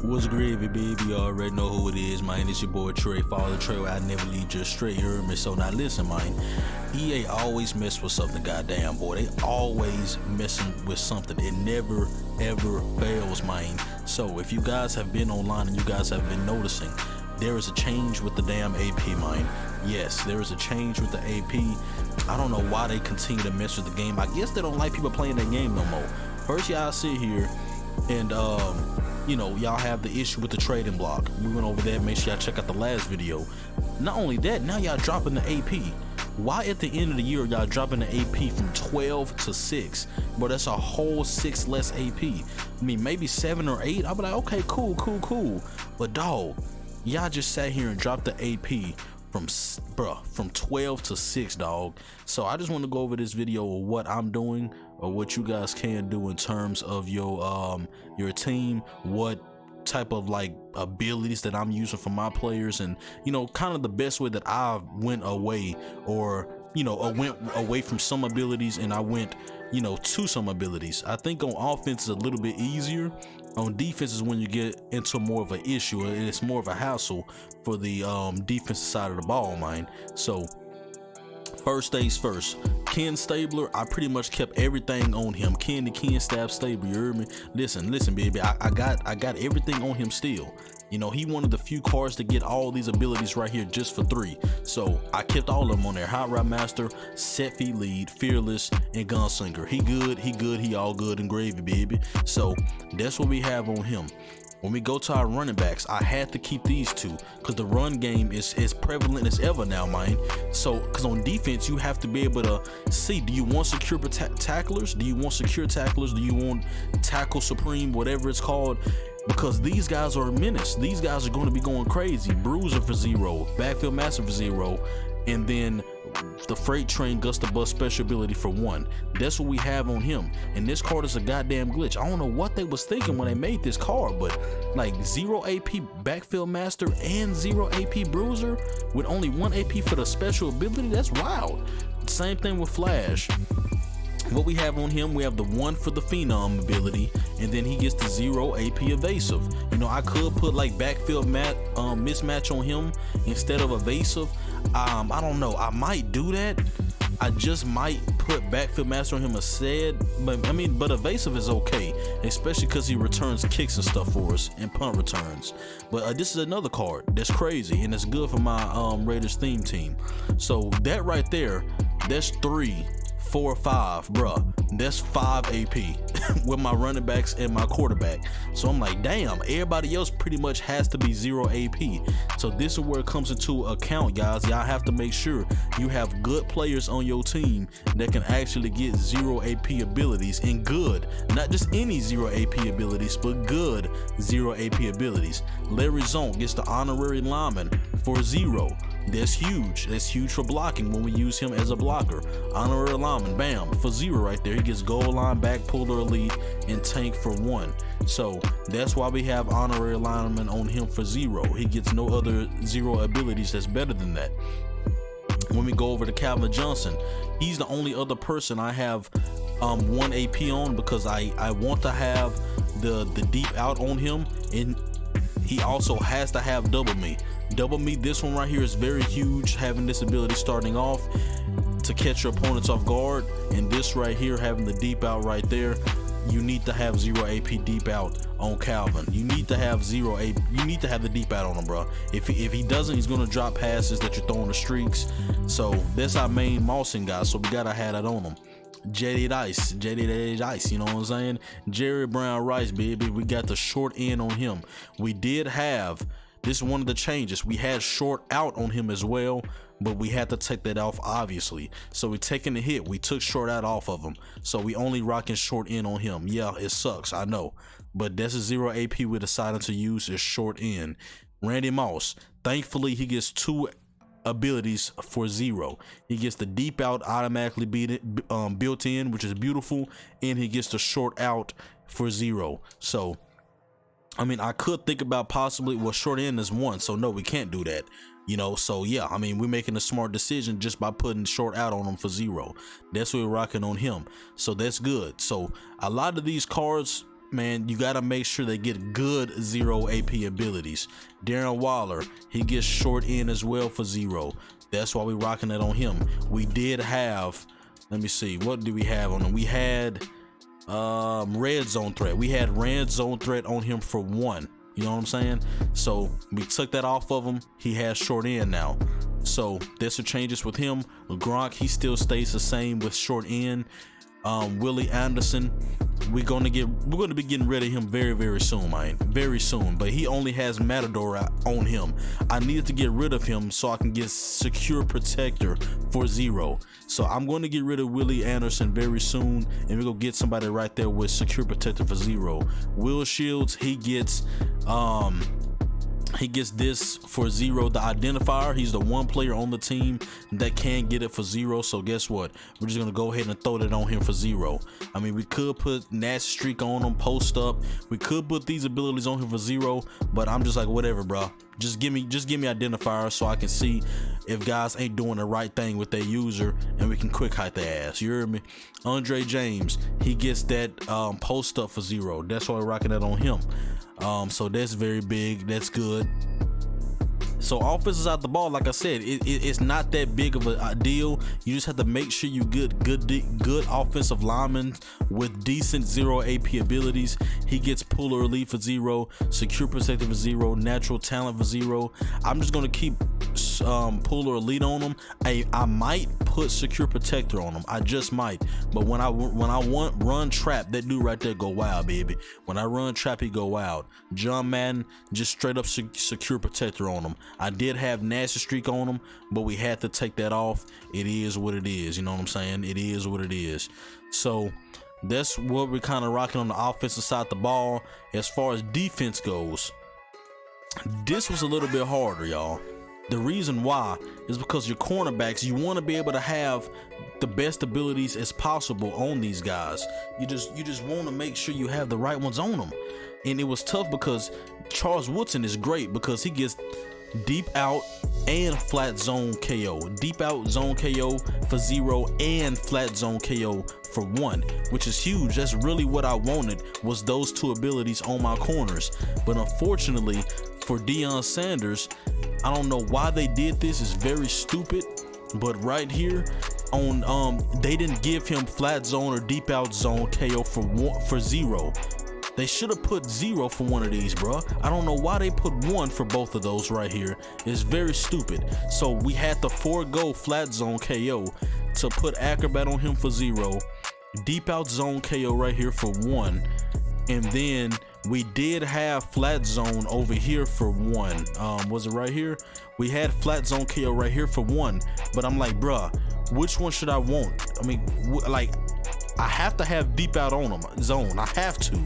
What's gravy, baby? You already know who it is, man. It's your boy Trey. Follow the TrayWay. I never leave just straight. You heard me? So now listen, man. EA always mess with something, goddamn boy. They always messing with something. It never ever fails, man. So if you guys have been online and you guys have been noticing, there is a change with the damn AP, man. Yes, there is a change with the AP. I don't know why they continue to mess with the game. I guess they don't like people playing that game no more. First, y'all sit here and you know, y'all have the issue with the trading block. We went over that. Make sure y'all check out the last video. Not only that, now y'all dropping the AP. Why at the end of the year y'all dropping the AP from 12 to 6? But that's a whole 6 less AP. I mean, maybe 7 or 8. I'll be like, okay, cool. But dog, y'all just sat here and dropped the AP from 12 to 6, dog. So I just want to go over this video of what I'm doing or what you guys can do in terms of your team, what type of like abilities that I'm using for my players, and you know, kind of the best way that I went away, or you know, I went away from some abilities and I went, you know, to some abilities. I think on offense is a little bit easier. On defense is when you get into more of an issue, and it's more of a hassle for the defensive side of the ball, man. So first things first, Ken Stabler, I pretty much kept everything on him. Ken the Ken Stab Stabler, you heard me? Listen, baby, I got everything on him still. You know, he one of the few cards to get all these abilities right here just for 3. So I kept all of them on there. Hot Rod Master, Set Feet Lead, Fearless, and Gunslinger. He good, he all good and gravy, baby. So that's what we have on him. When we go to our running backs, I had to keep these two because the run game is as prevalent as ever now, man. So, because on defense, you have to be able to see, do you want secure tacklers? Do you want secure tacklers? Do you want tackle supreme, whatever it's called? Because these guys are a menace. These guys are going to be going crazy. Bruiser for 0, Backfield Master for 0, and then the Freight Train Gust the Bus special ability for 1. That's what we have on him, and this card is a goddamn glitch. I don't know what they was thinking when they made this card, but like 0 AP Backfield Master and 0 AP Bruiser with only 1 AP for the special ability, that's wild. Same thing with Flash. What we have on him, we have the 1 for the Phenom ability, and then he gets the 0 AP evasive. You know, I could put like backfield mismatch on him instead of evasive. I don't know, I might do that. I just might put backfield master on him instead, but I mean, but evasive is okay, especially because he returns kicks and stuff for us and punt returns. But this is another card that's crazy and it's good for my Raiders theme team. So that right there, that's 3, 4, 5, bruh. That's 5 AP with my running backs and my quarterback. So I'm like, damn, everybody else pretty much has to be 0 AP. So this is where it comes into account, guys. Y'all have to make sure you have good players on your team that can actually get 0 AP abilities, and good, not just any 0 AP abilities, but good 0 AP abilities. Larry Zonk gets the honorary lineman for 0. That's huge. That's huge for blocking when we use him as a blocker. Honorary lineman, bam, for 0 right there. He gets goal line, back puller elite, and tank for 1. So that's why we have honorary lineman on him for 0. He gets no other 0 abilities that's better than that. When we go over to Calvin Johnson, he's the only other person I have 1 AP on, because I want to have the deep out on him, and he also has to have double me. Double me, this one right here is very huge, having this ability starting off to catch your opponents off guard, and this right here having the deep out right there. You need to have 0 AP deep out on Calvin. You need to have 0 AP. You need to have the deep out on him, bro. If he doesn't, he's gonna drop passes that you're throwing the streaks. So that's our main Mawson guy. So we gotta have that on him. JD Ice, you know what I'm saying? Jerry Brown Rice, baby. We got the short end on him. We did have, this is one of the changes, we had short out on him as well, but we had to take that off, obviously. So we taking the hit, we took short out off of him, so we only rocking short end on him. Yeah, it sucks, I know, but that's a 0 AP we decided to use is short end. Randy Moss, thankfully he gets 2 abilities for 0. He gets the deep out automatically built in, which is beautiful, and he gets the short out for 0. So I mean, I could think about possibly, well, short end is 1, so no, we can't do that, you know. So yeah, I mean, we're making a smart decision just by putting short out on him for 0. That's what we're rocking on him, so that's good. So a lot of these cards man, you got to make sure they get good 0 AP abilities. Darren Waller, he gets short end as well for 0. That's why we rocking it on him. We did have, let me see, what do we have on him? We had red zone threat. We had red zone threat on him for 1. You know what I'm saying? So we took that off of him. He has short end now. So there's some changes with him. Gronk, he still stays the same with short end. Willie Anderson, we're gonna be getting rid of him very, very soon, man. Very soon. But he only has Matador on him. I needed to get rid of him so I can get secure protector for 0. So I'm going to get rid of Willie Anderson very soon, and we're gonna get somebody right there with secure protector for 0. Will Shields, he gets this for 0, the identifier. He's the one player on the team that can get it for 0. So guess what? We're just gonna go ahead and throw that on him for 0. I mean, we could put nasty streak on him, post up. We could put these abilities on him for 0, but I'm just like, whatever, bro. Just give me identifiers so I can see if guys ain't doing the right thing with their user, and we can quick hide their ass. You heard me? Andre James, he gets that post up for 0. That's why we're rocking that on him. So that's very big. That's good. So offenses out the ball, like I said, it's not that big of a deal. You just have to make sure you get good offensive linemen with decent 0 AP abilities. He gets puller elite for 0, secure protector for 0, natural talent for 0. I'm just gonna keep puller elite on him. I might put secure protector on him. I just might. But when I want run trap, that dude right there go wild, baby. When I run trap, he go wild. John Madden, just straight up secure protector on him. I did have nasty streak on him, but we had to take that off. It is what it is. You know what I'm saying? It is what it is. So that's what we're kind of rocking on the offensive side of the ball. As far as defense goes, this was a little bit harder, y'all. The reason why is because your cornerbacks, you want to be able to have the best abilities as possible on these guys. You just want to make sure you have the right ones on them. And it was tough because Charles Woodson is great because he gets deep out and flat zone KO. Deep out zone KO for 0 and flat zone KO for 1, which is huge. That's really what I wanted, was those 2 abilities on my corners. But unfortunately for Deion Sanders, I don't know why they did this. It's very stupid. But right here on they didn't give him flat zone or deep out zone KO for 0. They should have put 0 for one of these, bro. I don't know why they put 1 for both of those right here. It's very stupid. So we had to forego flat zone KO to put acrobat on him for 0, deep out zone KO right here for 1, and then we did have flat zone over here for 1. Was it right here? We had flat zone KO right here for 1, but I'm like, bruh, which one should I want? I mean, like, I have to have deep out on him zone. I have to,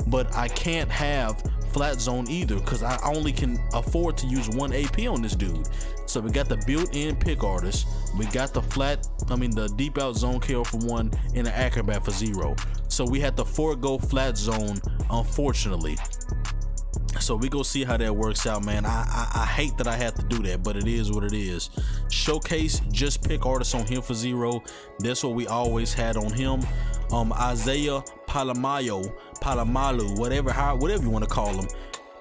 but I can't have flat zone either because I only can afford to use 1 AP on this dude. So we got the built-in pick artist, we got the deep out zone KO for 1 and the acrobat for 0. So we had to forego flat zone, unfortunately. So we go see how that works out, man. I hate that I have to do that, but it is what it is. Showcase, just pick artists on him for 0. That's what we always had on him. Isaiah Palamalu, whatever you want to call him,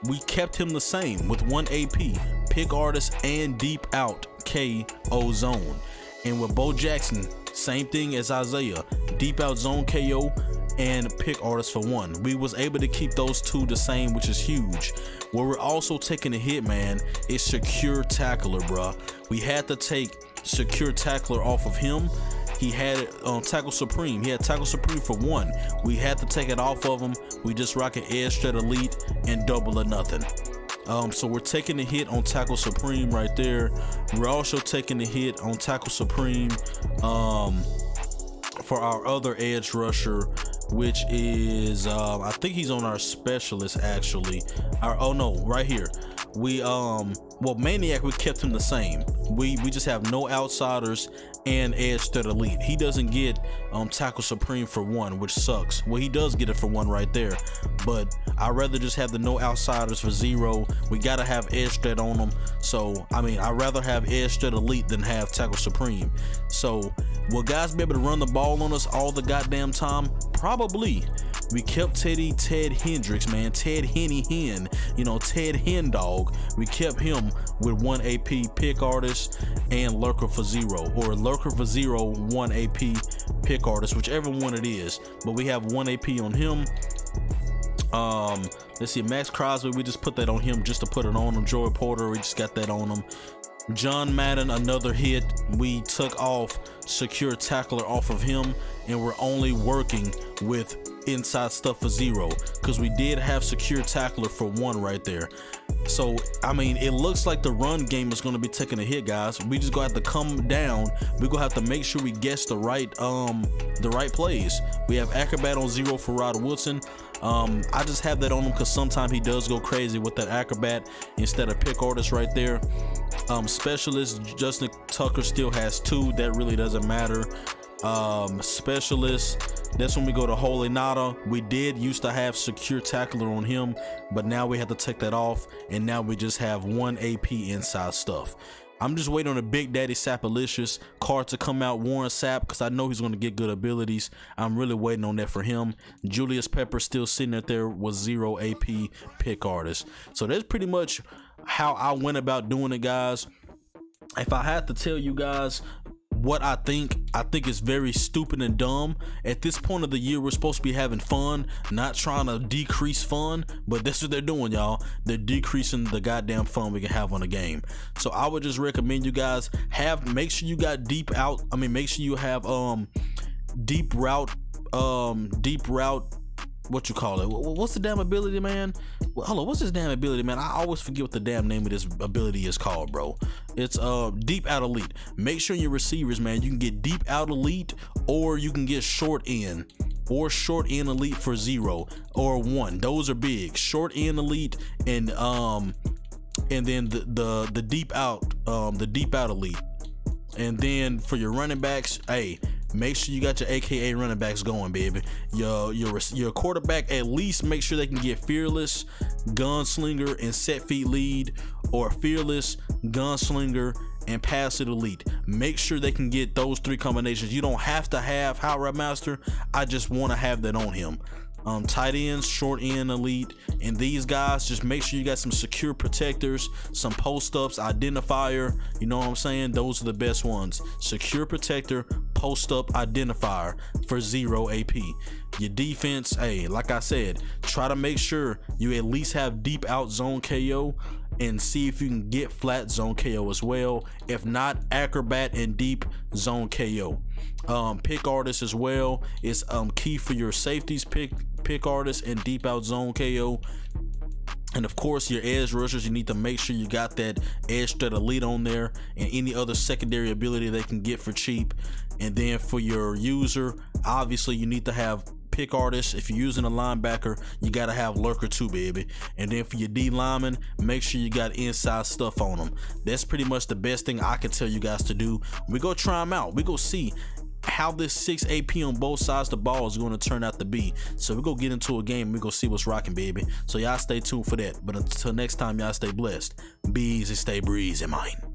we kept him the same with 1 AP, pick artist and deep out KO zone. And with Bo Jackson, same thing as Isaiah, deep out zone KO and pick artist for 1. We was able to keep those 2 the same, which is huge. Where we're also taking a hit, man, is secure tackler, bruh. We had to take secure tackler off of him. He had tackle supreme. He had tackle supreme for 1. We had to take it off of him. We just rocking edge straight elite and double or nothing. So we're taking a hit on tackle supreme right there. We're also taking a hit on tackle supreme for our other edge rusher, which is I think he's on our specialist actually. Right here. Maniac, we kept him the same. We just have no outsiders and edge straight elite. He doesn't get tackle supreme for 1, which sucks. Well, he does get it for 1 right there, but I'd rather just have the no outsiders for 0. We gotta have edge straight on them. So I mean, I'd rather have edge straight elite than have tackle supreme. So will guys be able to run the ball on us all the goddamn time? Probably, We kept Ted Hendricks, man, Ted Henny Hen, you know, Ted Hen Dog. We kept him with 1 AP pick artist and lurker for 0, or lurker for 0 1 AP pick artist, whichever one it is. But we have 1 AP on him. Let's see, Max Crosby, we just put that on him just to put it on him. Joey Porter, we just got that on him. John Madden, another hit. We took off secure tackler off of him, and we're only working with inside stuff for 0, because we did have secure tackler for 1 right there. So I mean, it looks like the run game is going to be taking a hit, guys. We just gonna have to come down. We're gonna have to make sure we guess the right plays. We have acrobat on 0 for Rod Woodson. I just have that on him because sometimes he does go crazy with that acrobat instead of pick artist right there. Specialist, Justin Tucker still has 2. That really doesn't matter. Specialist, that's when we go to Holy Nada. We did used to have secure tackler on him, but now we have to take that off, and now we just have 1 AP inside stuff. I'm just waiting on the Big Daddy Sapalicious card to come out, Warren Sapp, because I know he's going to get good abilities. I'm really waiting on that for him. Julius Pepper still sitting out there with 0 AP pick artist. So that's pretty much how I went about doing it, guys. If I had to tell you guys what I think it's very stupid and dumb. At this point of the year, we're supposed to be having fun, not trying to decrease fun, but that's what they're doing, y'all. They're decreasing the goddamn fun we can have on the game. So I would just recommend you guys make sure you got make sure you have deep route, what you call it? What's the damn ability, man? Hold on, what's this damn ability, man? I always forget what the damn name of this ability is called, bro. It's deep out elite. Make sure your receivers, man, you can get deep out elite, or you can get short in, or short in elite for 0 or 1. Those are big. Short in elite, and then the deep out elite. And then for your running backs, hey, make sure you got your AKA running backs going, baby. Your quarterback, at least make sure they can get fearless, gunslinger, and set feet lead, or fearless, gunslinger, and pass it elite. Make sure they can get those 3 combinations. You don't have to have Hot Rod Master. I just want to have that on him. Tight ends, short end elite, and these guys, just make sure you got some secure protectors, some post-ups, identifier, you know what I'm saying? Those are the best ones. Secure protector, post-up, identifier for 0 AP. Your defense, hey, like I said, try to make sure you at least have deep out zone KO, and see if you can get flat zone KO as well. If not, acrobat and deep zone KO. Pick artist as well is key for your safeties, pick artist and deep out zone KO. And of course, your edge rushers, you need to make sure you got that edge threat elite on there, and any other secondary ability they can get for cheap. And then for your user, obviously you need to have pick artist. If you're using a linebacker, you got to have lurker too, baby. And then for your D lineman, make sure you got inside stuff on them. That's pretty much the best thing I can tell you guys to do. We go try them out. We go see how this 6 AP on both sides of the ball is going to turn out to be. So we go get into a game, we go see what's rocking, baby. So y'all stay tuned for that. But until next time, y'all stay blessed, be easy, stay breezy, mine.